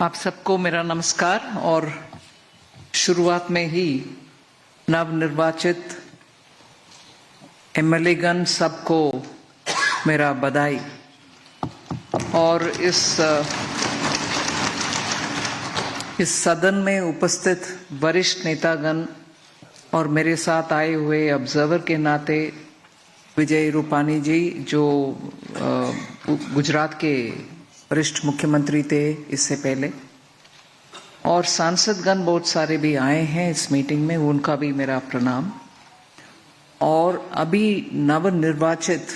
आप सबको मेरा नमस्कार और शुरुआत में ही नवनिर्वाचित एमएलए गण सबको मेरा बधाई। और इस सदन में उपस्थित वरिष्ठ नेतागण और मेरे साथ आए हुए ऑब्जर्वर के नाते विजय रूपानी जी जो गुजरात के वरिष्ठ मुख्यमंत्री थे इससे पहले, और सांसदगण बहुत सारे भी आए हैं इस मीटिंग में, उनका भी मेरा प्रणाम। और अभी नवनिर्वाचित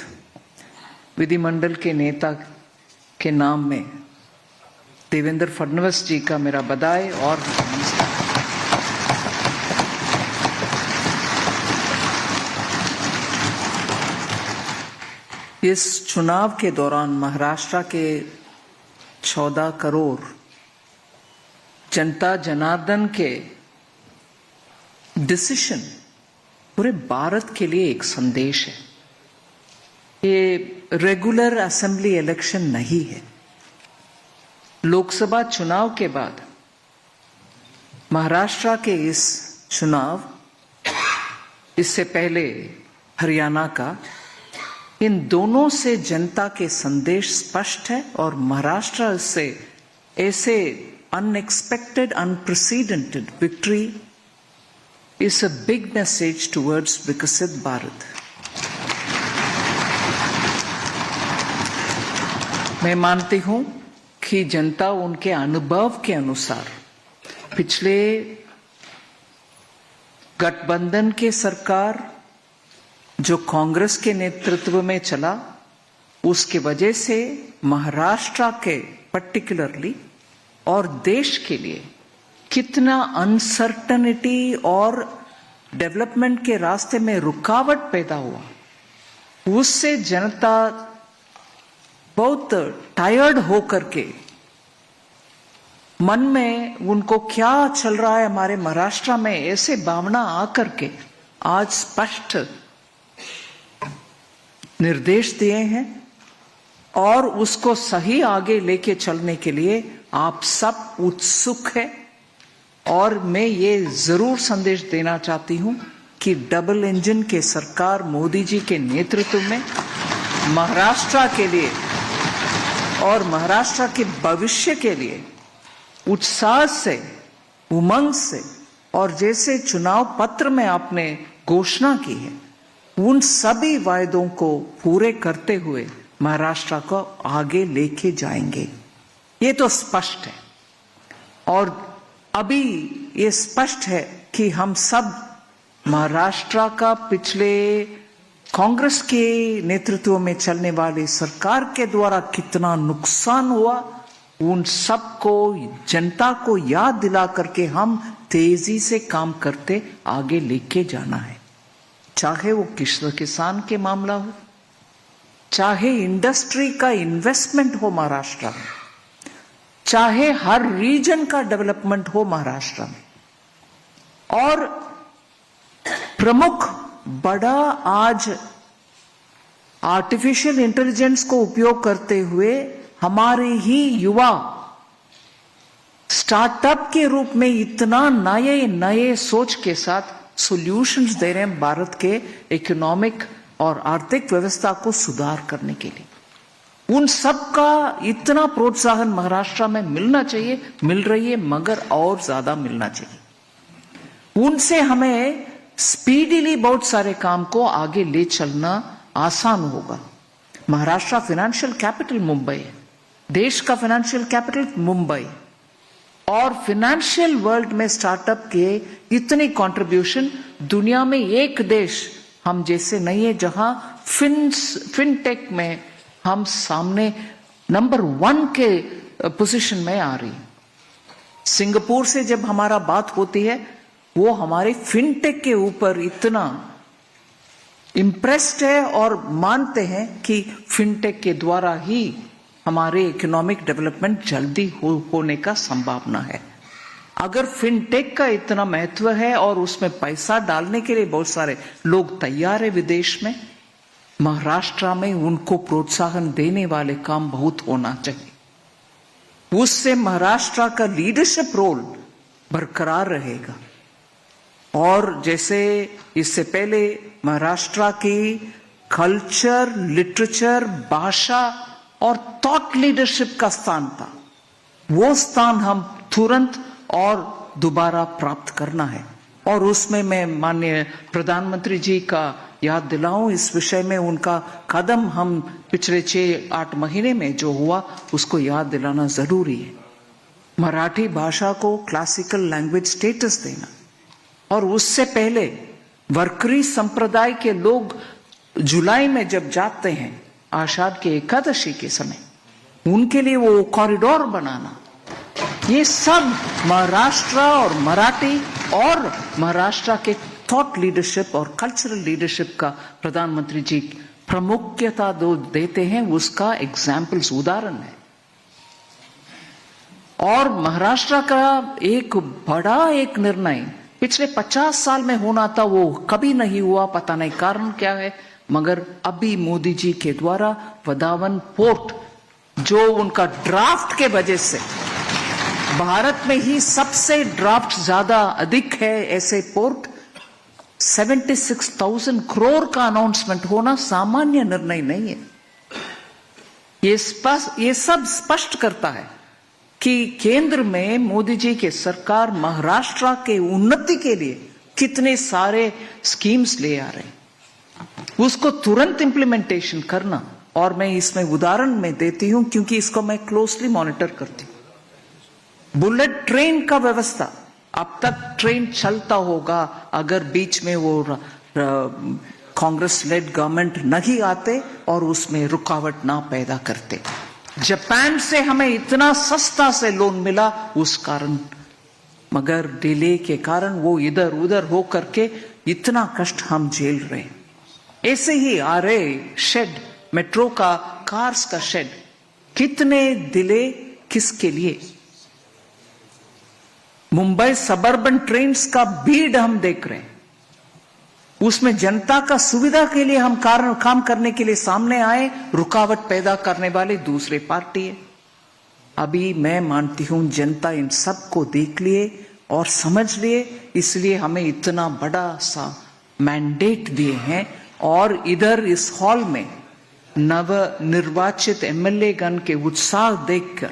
विधिमंडल के नेता के नाम में देवेंद्र फडणवीस जी का मेरा बधाई और इस चुनाव के दौरान महाराष्ट्र के 14 करोड़ जनता जनार्दन के डिसीजन पूरे भारत के लिए एक संदेश है। ये रेगुलर असेंबली इलेक्शन नहीं है। लोकसभा चुनाव के बाद महाराष्ट्र के इस चुनाव, इससे पहले हरियाणा का, इन दोनों से जनता के संदेश स्पष्ट है और महाराष्ट्र से ऐसे unexpected unprecedented victory is a big message towards विकसित भारत। मैं मानती हूं कि जनता उनके अनुभव के अनुसार पिछले गठबंधन के सरकार जो कांग्रेस के नेतृत्व में चला, उसके वजह से महाराष्ट्र के पर्टिकुलरली और देश के लिए कितना अनसर्टनिटी और डेवलपमेंट के रास्ते में रुकावट पैदा हुआ, उससे जनता बहुत टायर्ड होकर के मन में उनको क्या चल रहा है हमारे महाराष्ट्र में, ऐसे भावना आकर के आज स्पष्ट निर्देश दिए हैं और उसको सही आगे लेके चलने के लिए आप सब उत्सुक हैं। और मैं ये जरूर संदेश देना चाहती हूं कि डबल इंजन के सरकार मोदी जी के नेतृत्व में महाराष्ट्र के लिए और महाराष्ट्र के भविष्य के लिए उत्साह से, उमंग से, और जैसे चुनाव पत्र में आपने घोषणा की है, उन सभी वायदों को पूरे करते हुए महाराष्ट्र को आगे लेके जाएंगे। ये तो स्पष्ट है। और अभी ये स्पष्ट है कि हम सब महाराष्ट्र का पिछले कांग्रेस के नेतृत्व में चलने वाली सरकार के द्वारा कितना नुकसान हुआ, उन सबको जनता को याद दिला करके हम तेजी से काम करते आगे लेके जाना है। चाहे वो किसान के मामला हो, चाहे इंडस्ट्री का इन्वेस्टमेंट हो महाराष्ट्र में, चाहे हर रीजन का डेवलपमेंट हो महाराष्ट्र में। और प्रमुख बड़ा आज आर्टिफिशियल इंटेलिजेंस को उपयोग करते हुए हमारे ही युवा स्टार्टअप के रूप में इतना नए नए सोच के साथ सॉल्यूशंस दे रहे हैं भारत के इकोनॉमिक और आर्थिक व्यवस्था को सुधार करने के लिए। उन सब का इतना प्रोत्साहन महाराष्ट्र में मिलना चाहिए, मिल रही है, मगर और ज्यादा मिलना चाहिए। उनसे हमें स्पीडीली बहुत सारे काम को आगे ले चलना आसान होगा। महाराष्ट्र फाइनेंशियल कैपिटल मुंबई है, देश का फाइनेंशियल कैपिटल मुंबई, और फाइनेंशियल वर्ल्ड में स्टार्टअप के इतनी कंट्रीब्यूशन दुनिया में एक देश हम जैसे नहीं है जहां फिनटेक में हम सामने नंबर 1 के पोजीशन में आ रही। सिंगापुर से जब हमारा बात होती है, वो हमारे फिनटेक के ऊपर इतना इम्प्रेस्ड है और मानते हैं कि फिनटेक के द्वारा ही हमारे इकोनॉमिक डेवलपमेंट जल्दी होने का संभावना है। अगर फिनटेक का इतना महत्व है और उसमें पैसा डालने के लिए बहुत सारे लोग तैयार है विदेश में, महाराष्ट्र में उनको प्रोत्साहन देने वाले काम बहुत होना चाहिए। उससे महाराष्ट्र का लीडरशिप रोल बरकरार रहेगा। और जैसे इससे पहले महाराष्ट्र की कल्चर, लिटरेचर, भाषा और थॉट लीडरशिप का स्थान था, वो स्थान हम तुरंत और दोबारा प्राप्त करना है। और उसमें मैं माननीय प्रधानमंत्री जी का याद दिलाऊं, इस विषय में उनका कदम हम पिछले 6-8 महीने में जो हुआ उसको याद दिलाना जरूरी है। मराठी भाषा को क्लासिकल लैंग्वेज स्टेटस देना, और उससे पहले वरकरी संप्रदाय के लोग जुलाई में जब जाते हैं आषाढ़ के एकादशी के समय, उनके लिए वो कॉरिडोर बनाना, ये सब महाराष्ट्र और मराठी और महाराष्ट्र के थॉट लीडरशिप और कल्चरल लीडरशिप का प्रधानमंत्री जी प्रमुखता देते हैं, उसका एग्जाम्पल्स, उदाहरण है। और महाराष्ट्र का एक बड़ा एक निर्णय पिछले 50 साल में होना था, वो कभी नहीं हुआ, पता नहीं कारण क्या है, मगर अभी मोदी जी के द्वारा वधावन पोर्ट, जो उनका ड्राफ्ट के वजह से भारत में ही सबसे ड्राफ्ट ज्यादा अधिक है ऐसे पोर्ट, 76,000 करोड़ का अनाउंसमेंट होना सामान्य निर्णय नहीं है। ये सब स्पष्ट करता है कि केंद्र में मोदी जी के सरकार महाराष्ट्र के उन्नति के लिए कितने सारे स्कीम्स ले आ रहे हैं, उसको तुरंत इंप्लीमेंटेशन करना। और मैं इसमें उदाहरण में देती हूं क्योंकि इसको मैं क्लोजली मॉनिटर करती हूं। बुलेट ट्रेन का व्यवस्था, अब तक ट्रेन चलता होगा अगर बीच में वो कांग्रेस लेड गवर्नमेंट नहीं आते और उसमें रुकावट ना पैदा करते। जापान से हमें इतना सस्ता से लोन मिला उस कारण, मगर डिले के कारण वो इधर उधर हो करके इतना कष्ट हम झेल रहे। ऐसे ही आ रहे शेड, मेट्रो का, कार्स का शेड, कितने डिले किसके लिए। मुंबई सबर्बन ट्रेन्स का भीड़ हम देख रहे हैं, उसमें जनता का सुविधा के लिए हम काम करने के लिए सामने आए, रुकावट पैदा करने वाले दूसरे पार्टी है। अभी मैं मानती हूं जनता इन सब को देख लिए और समझ लिए, इसलिए हमें इतना बड़ा सा मैंडेट दिए हैं। और इधर इस हॉल में नव निर्वाचित एमएलए गण के उत्साह देखकर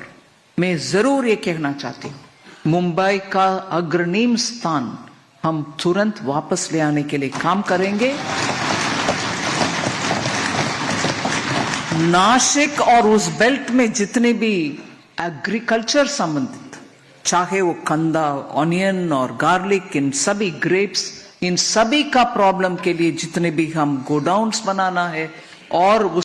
मैं जरूर ये कहना चाहती हूं, मुंबई का अग्रणी स्थान हम तुरंत वापस ले आने के लिए काम करेंगे। नासिक और उस बेल्ट में जितने भी एग्रीकल्चर संबंधित, चाहे वो कंदा, ऑनियन और गार्लिक, इन सभी ग्रेप्स, इन सभी का प्रॉब्लम के लिए जितने भी हम गोडाउन्स बनाना है और